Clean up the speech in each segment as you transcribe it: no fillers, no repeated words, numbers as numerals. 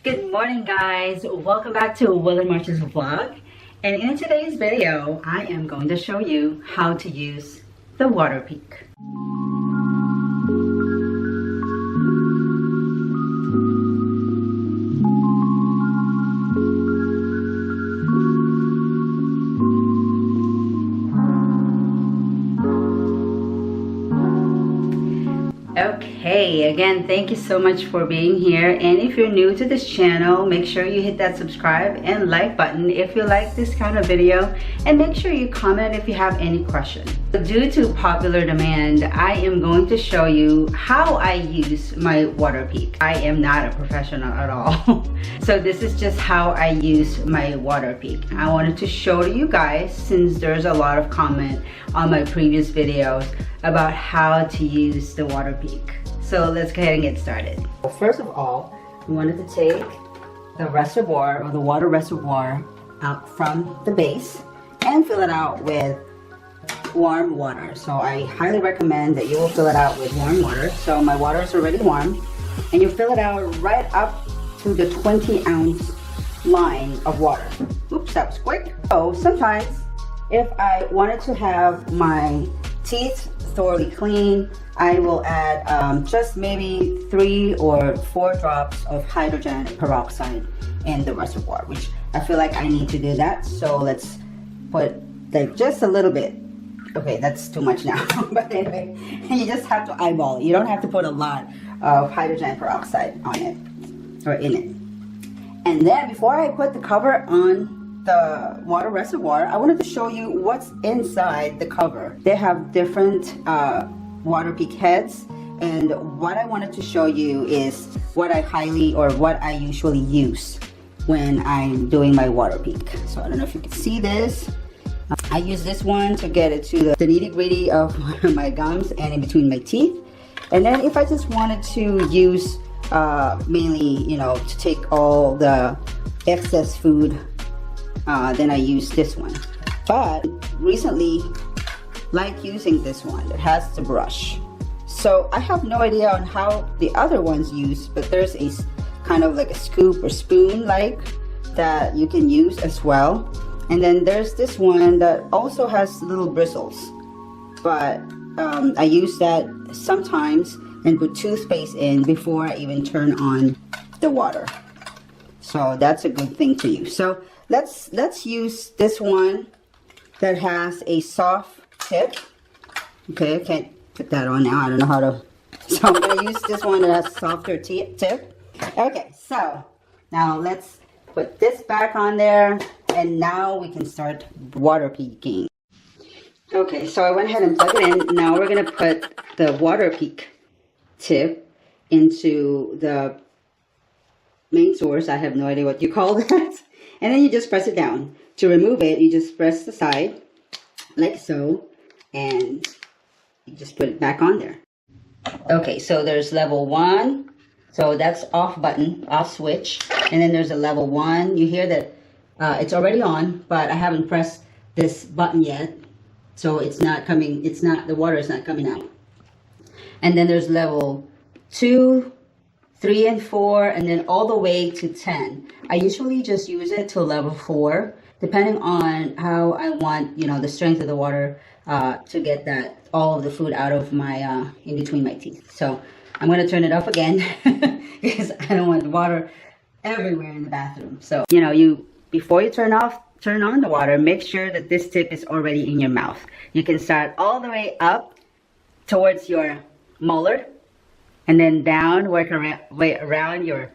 Good morning, guys. Welcome back to Will and March's vlog. And in today's video, I am going to show you how to use the WATERPIK. Okay, again, thank you so much for being here. And if you're new to this channel, make sure you hit that subscribe and like button if you like this kind of video, and make sure you comment if you have any questions. Due to popular demand, I am going to show you how I use my WATERPIK. I am not a professional at all. So this is just how I use my WATERPIK. I wanted to show to you guys, since there's a lot of comment on my previous videos about how to use the WATERPIK. So let's go ahead and get started. First of all, we wanted to take the reservoir, or the water reservoir, out from the base and fill it out with warm water. So I highly recommend that you will fill it out with warm water. So my water is already warm, and you fill it out right up to the 20-ounce line of water. Oops, that was quick. So sometimes if I wanted to have my teeth thoroughly clean, I will add just maybe 3 or 4 drops of hydrogen peroxide in the reservoir, which I feel like I need to do that. So let's put like just a little bit. Okay, that's too much now. But anyway, you just have to eyeball it. You don't have to put a lot of hydrogen peroxide on it or in it. And then before I put the cover on the water reservoir, I wanted to show you what's inside the cover. They have different WATERPIK heads, and what I wanted to show you is what I usually use when I'm doing my WATERPIK. So I don't know if you can see this. I use this one to get it to the nitty-gritty of my gums and in between my teeth. And then if I just wanted to use mainly, to take all the excess food, then I use this one. But recently, like using this one that has the brush. So I have no idea on how the other ones use, but there's a kind of like a scoop or spoon like that you can use as well. And then there's this one that also has little bristles, but I use that sometimes and put toothpaste in before I even turn on the water. So that's a good thing to use. So let's use this one that has a soft tip. Okay, I can't put that on now. I don't know how to. So I'm going to use this one that has a softer tip. Okay, so now let's put this back on there, and now we can start WATERPIKing. Okay, so I went ahead and plugged it in. Now we're going to put the WATERPIK tip into the main source. I have no idea what you call that. And then you just press it down. To remove it, you just press the side like so, and you just put it back on there. Okay, so there's level 1. So that's off button, off switch. And then there's a level 1. You hear that it's already on, but I haven't pressed this button yet. So it's not coming, the water is not coming out. And then there's level 2, 3 and 4, and then all the way to 10. I usually just use it to level 4, depending on how I want, the strength of the water to get all of the food out of my, in between my teeth. So I'm going to turn it off again because I don't want the water everywhere in the bathroom. So, before you turn on the water, make sure that this tip is already in your mouth. You can start all the way up towards your molar, and then down, work way around your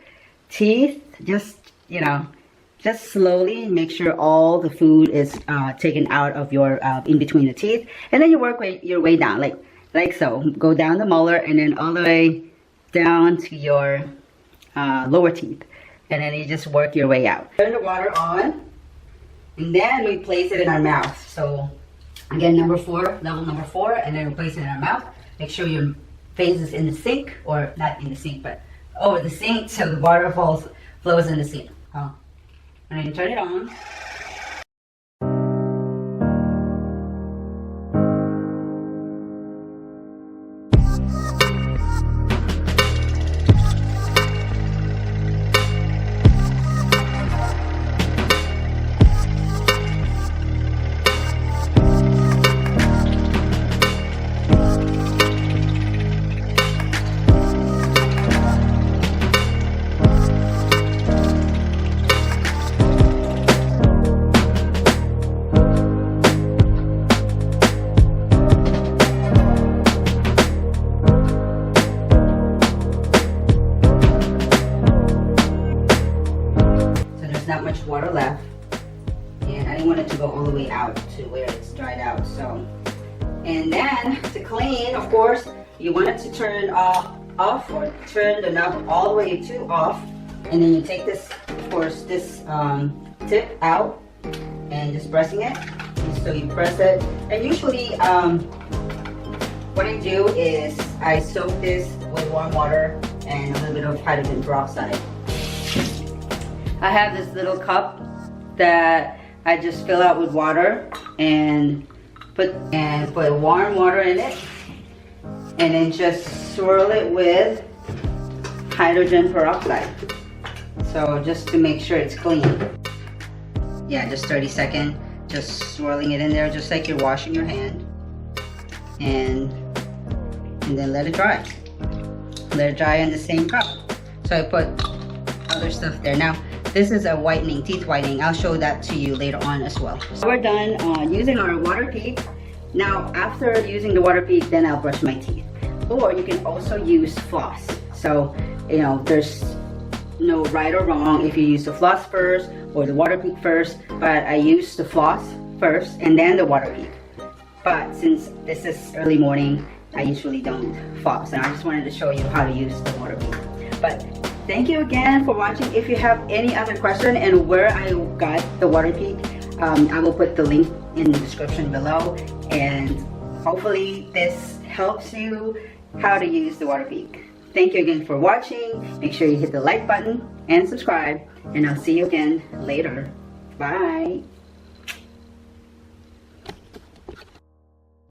teeth. Just slowly make sure all the food is taken out of your, in between the teeth. And then you work your way down, like so. Go down the molar, and then all the way down to your lower teeth. And then you just work your way out. Turn the water on, and then we place it in our mouth. So again, level number 4, and then we place it in our mouth. Make sure your face is in the sink, or not in the sink, but over the sink, so the water flows in the sink. And then you turn it on. that much water left, and I didn't want it to go all the way out to where it's dried out. So, and then to clean, of course, you want it to turn off or turn the knob all the way to off, and then you take this, of course, this tip out and just pressing it. So you press it, and usually what I do is I soak this with warm water and a little bit of hydrogen peroxide. I have this little cup that I just fill out with water and put warm water in it, and then just swirl it with hydrogen peroxide. So just to make sure it's clean. Yeah, just 30 seconds, just swirling it in there just like you're washing your hand, and then let it dry. Let it dry in the same cup. So I put other stuff there. Now this is a whitening, teeth whitening. I'll show that to you later on as well. So we're done using our WATERPIK. Now after using the WATERPIK, then I'll brush my teeth. Or you can also use floss. So you know, there's no right or wrong if you use the floss first or the WATERPIK first, but I use the floss first and then the WATERPIK. But since this is early morning, I usually don't floss, and I just wanted to show you how to use the WATERPIK. But thank you again for watching. If you have any other question and where I got the WATERPIK, I will put the link in the description below, and hopefully this helps you how to use the WATERPIK. Thank you again for watching. Make sure you hit the like button and subscribe, and I'll see you again later. Bye.